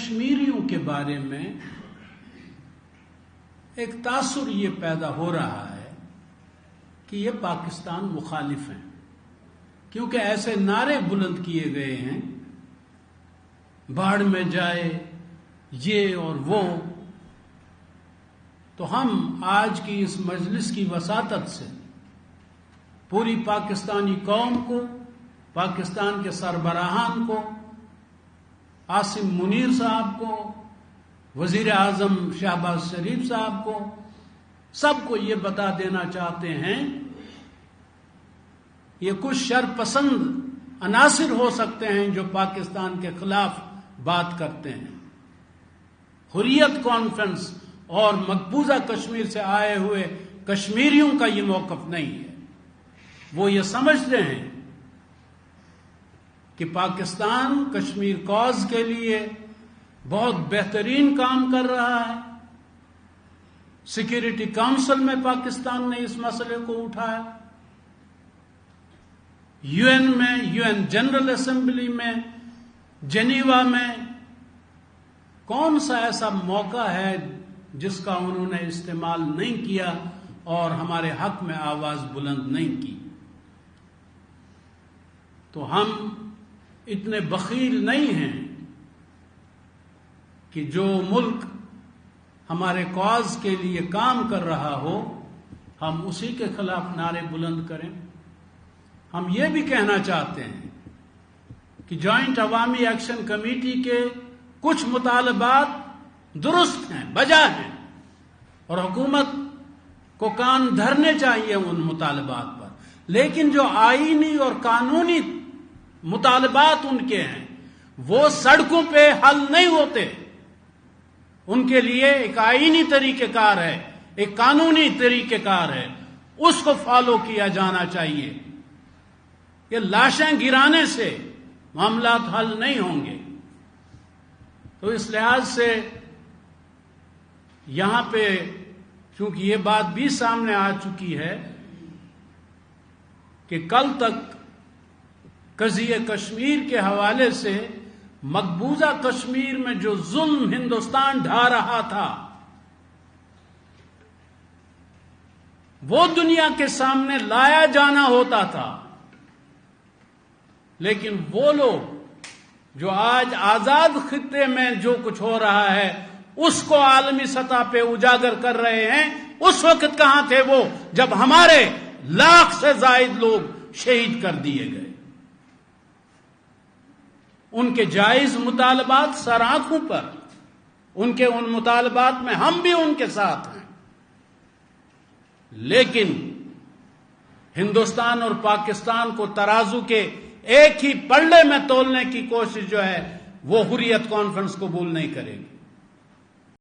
کشمیریوں کے بارے میں ایک تاثر یہ پیدا ہو رہا ہے کہ یہ پاکستان مخالف ہیں، کیونکہ ایسے نعرے بلند کیے گئے ہیں، باڑ میں جائے یہ اور وہ. تو ہم آج کی اس مجلس کی وساطت سے پوری پاکستانی قوم کو، پاکستان کے سربراہان کو، عاصم منیر صاحب کو، وزیر اعظم شہباز شریف صاحب کو، سب کو یہ بتا دینا چاہتے ہیں یہ کچھ شر پسند عناصر ہو سکتے ہیں جو پاکستان کے خلاف بات کرتے ہیں. حریت کانفرنس اور مقبوضہ کشمیر سے آئے ہوئے کشمیریوں کا یہ موقف نہیں ہے. وہ یہ سمجھتے ہیں کہ پاکستان کشمیر کاز کے لیے بہت بہترین کام کر رہا ہے. سیکورٹی کونسل میں پاکستان نے اس مسئلے کو اٹھایا، یو این میں، یو این جنرل اسمبلی میں، جنیوا میں. کون سا ایسا موقع ہے جس کا انہوں نے استعمال نہیں کیا اور ہمارے حق میں آواز بلند نہیں کی؟ تو ہم اتنے بخیل نہیں ہیں کہ جو ملک ہمارے کاز کے لیے کام کر رہا ہو ہم اسی کے خلاف نعرے بلند کریں. ہم یہ بھی کہنا چاہتے ہیں کہ جوائنٹ عوامی ایکشن کمیٹی کے کچھ مطالبات درست ہیں، بجا ہیں، اور حکومت کو کان دھرنے چاہیے ان مطالبات پر. لیکن جو آئینی اور قانونی مطالبات ان کے ہیں وہ سڑکوں پہ حل نہیں ہوتے. ان کے لیے ایک آئینی طریقہ کار ہے، ایک قانونی طریقہ کار ہے، اس کو فالو کیا جانا چاہیے. یہ لاشیں گرانے سے معاملات حل نہیں ہوں گے. تو اس لحاظ سے یہاں پہ چونکہ یہ بات بھی سامنے آ چکی ہے کہ کل تک قضیہ کشمیر کے حوالے سے مقبوضہ کشمیر میں جو ظلم ہندوستان ڈھا رہا تھا وہ دنیا کے سامنے لایا جانا ہوتا تھا. لیکن وہ لوگ جو آج آزاد خطے میں جو کچھ ہو رہا ہے اس کو عالمی سطح پہ اجاگر کر رہے ہیں. اس وقت کہاں تھے وہ جب ہمارے لاکھ سے زائد لوگ شہید کر دیے گئے؟ ان کے جائز مطالبات سر آنکھوں پر، ان کے ان مطالبات میں ہم بھی ان کے ساتھ ہیں. لیکن ہندوستان اور پاکستان کو ترازو کے ایک ہی پلڑے میں تولنے کی کوشش جو ہے وہ حریت کانفرنس قبول نہیں کرے گی.